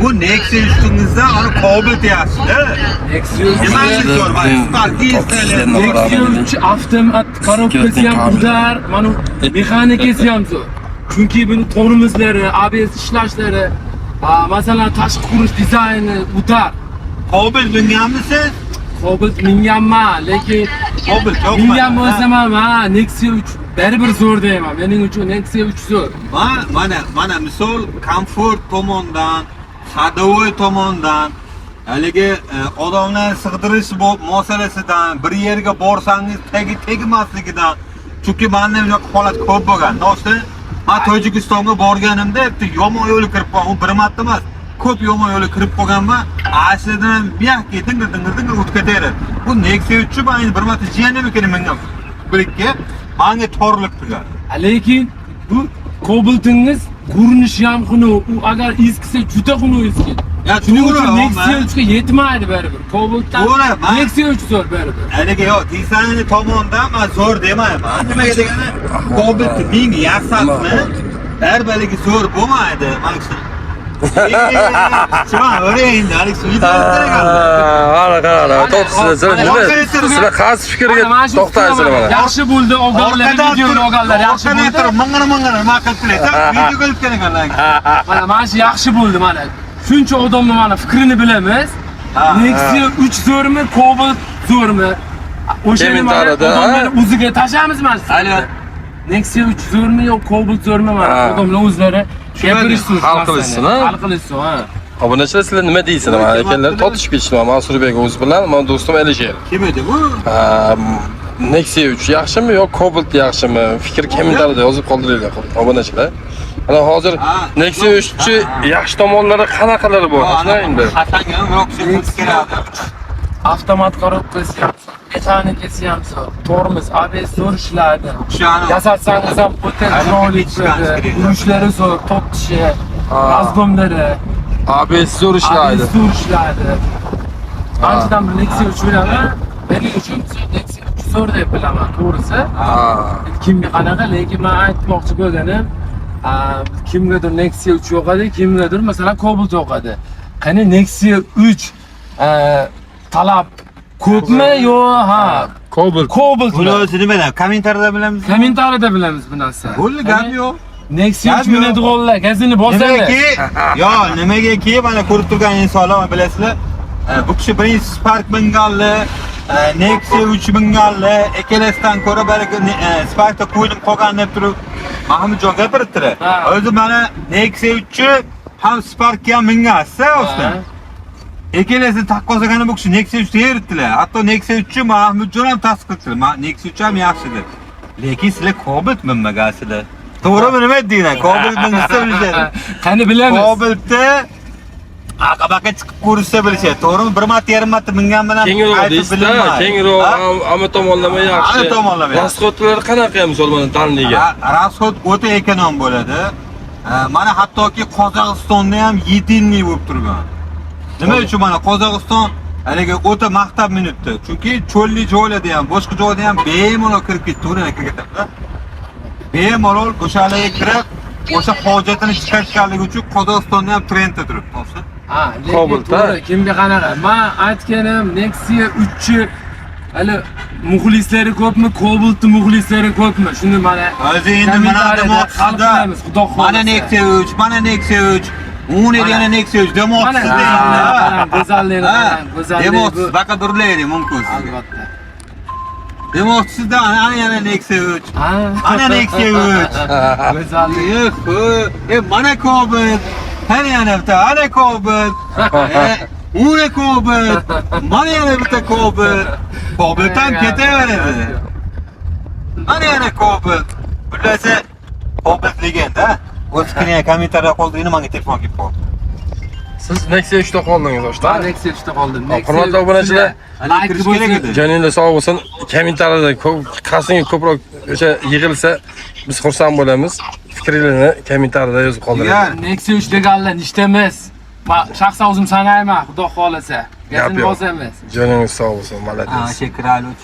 Bu Nexia üstünüzde onu Cobalt yaxshi-da. Nexia 3 Nimaga zo'r? Nexia 3 avtomat korobkasi ham udar, mana mexanikasi ham zo'r. Chunki buni tormozlari, ABS ishlashlari, masalan tashqi qurish dizayni udar. Cobalt minganmisiz? Cobalt minganman, lekin Cobalt yo'q. mingan bo'lsam ham, Nexia 3 baribir zo'r deyman. Mening uchun Nexia 3 zo'r. Mana misol komfort tomondan, hadovoy tomondan, haligi odamlar sig'dirish masalasidan, bir yerga borsangiz tegmasligidan. Chunki menda bunaqa holat ko'p bo'lgan. Do'stlar, men Tojikistonga borganimda yomon yo'li kirib qolgan, bir marta emas. Ko'p yomon yo'li kirib qolganman. Aslidan buyaqqa dingir o'tib ketaveradi. Bu Nexia 3 men bir marta jiyanim ekan menga. Birikka menga to'g'rilik turgan. Lekin bu Cobalt'ingiz ko'rinishi ham xunuk, u agar eskisa juda xunuk eski. Ya Shuning to'g'ri, uchun Nexia 3 ga yetmaydi baribir. Cobalt'dan Nexia 3 zo'r baribir. Haligi yo'q, dizayni tomondan men zo'r demayman. Nimaga degani, Cobalt menga yaxshatmi? Barbaligi zo'r bo'lmaydi. Men Şuna öğrenin, Alex videoda Ana, sizlar qaysi fikrga to'xtaysiz mana? Yaxshi bo'ldi, o'g'illar videoni olganlar yaxshi bo'ldi. Mangana nima qilibdilar? Video qilib kelganlar. Mana shu yaxshi bo'ldi mana. Shuncha odamning mana fikrini bilamiz. Nexia 3 zo'rmi, Cobalt zo'rmi? O'shani odamlar o'ziga tashlaymiz mana. Albatta. Nexia 3 zo'rmi yo Cobalt zo'rmi mana? Odamlar o'zlari gapirishsin, hal qilishsin, ha? Hal qilishsin, ha. Obunachilar sizlar nima deysiz? Mana ekanlar tortishib ketishdi. Mansurbek o'zi bilan, men do'stim Alisher. Kim edi bu? Nexia 3 yaxshimi yo Cobalt yaxshimi? Fikr kommentariyada yozib qoldiringlar, obunachilar. Ana hozir Nexia 3 yaxshi tomonlari qanaqalari bor? Shuna endi. Hasanga yo'q kerak. Avtomat korobkasi ham, mexanikasi ham zo'r. Tormoz, ABS zo'r ishlaydi. Yasatsangiz ham o'ta chiroyli chiqadi. Yurishlari zo'r, top tishi, razgomlari. ABS zo'r ishlaydi. Zo'r ishlaydi. Anchadan bir Nexia 3 bilaman. Mening uchun Nexia 3 zo'r deb bilaman, to'g'risi. Kimga qanaqa, lekin men aytmoqchi bo'lganim, kimgadir Nexia 3 yoqadi, kimgadir masalan Cobalt yoqadi. Qani Nexia 3 talab ko'pmi yo Cobalt. Buni o'zi nimadan? Kommentariyada bilamiz. Kommentariyada bilamiz bu narsa. Bo'ldi, gap yo'q. Nexia 3 minadiganlar gazini bosadi. Nimagaki mana ko'rib turgan insonlar bilasizlar. Bu kishi birinchi Spark minganli, Nexia 3 minganli, ikkalasidan ko'ra balki Sparkda qo'yib qolgan deb turib Mahmudjon gapiribdilar. O'zi mana Nexia 3 ham Sparkga mingansa o'sha. Ikkalasini taqqoslagani bu kishi Nexia 3 deyirdilar. Hatto Nexia 3 Mahmudjon ham tasdiqladi. Nexia 3 ham yaxshidir. Lekin sizlar Cobalt minmagasizlar. To'g'rimi nima deydilar? Cobalt minsa bilishadi. Qani bilamiz. Cobaltni aqabaga chiqib ko'rishsa bilishadi. To'g'rimi? Bir marta, yarim marta mingan bilan aytib bilmaydi. Kengroq, ammo tomonlama yaxshi. Ammo tomonlama yaxshi. Rasxodlar qanaqa misol mana tanliga? Rasxod o'ta ekonom bo'ladi. Mana hattoki Qozog'istonda ham yetinlik bo'lib turgan. Nima uchun mana Qozog'iston haligi o'ta maqtab minutdi. Chunki cho'lli joylarda ham, boshqa joyda ham bemalol kirib ketdi. Bemalol o'shalarga kirib, o'sha hojatini chiqarishganligi uchun Qozog'istonda ham trendda turibdi. Cobalt kimga qanaqa? Men aytganim Nexia 3 hali muxlislari ko'pmi, Cobaltni muxlislari ko'pmi? Shuni mana o'zi endi mana demoqchida. Mana Nexia 3, mana Nexia 3. Uni yana Nexia 3 demoqchida. Go'zallik, go'zallik. Demoqchisiz, bakadurlaydi mumkin. Albatta. Demoqchisiz ana yana Nexia 3. Ana Nexia 3. Go'zallik. Mana Cobalt. Hani yana bitta, ana Cobalt. Uni Cobalt. Mana yana bitta Cobalt. Cobaltdan ketaveradi. Ana yana Cobalt. Bularsa Cobalt legenda. O'z fikringizni kommentariyada qoldiring, menga telefon kelib qoldi. Siz Nexia 3 ta qoldingiz o'shda? Men Nexia 3 ta qoldim. Hurmatli obunachilar, Kirish kerak edi. joningiz sog' bo'lsin. Kommentariyada qasdingiz ko'proq o'sha yig'ilsa biz xursand bo'lamiz. Fikringizni kommentariyada yozib qoldiring. Nexia 3 deganlar nechta emas? Shaxsan o'zim sanayman, xudo xolasa. Gazini bosamiz. Joningiz sog' bo'lsin, malades. Teşekkür ederim.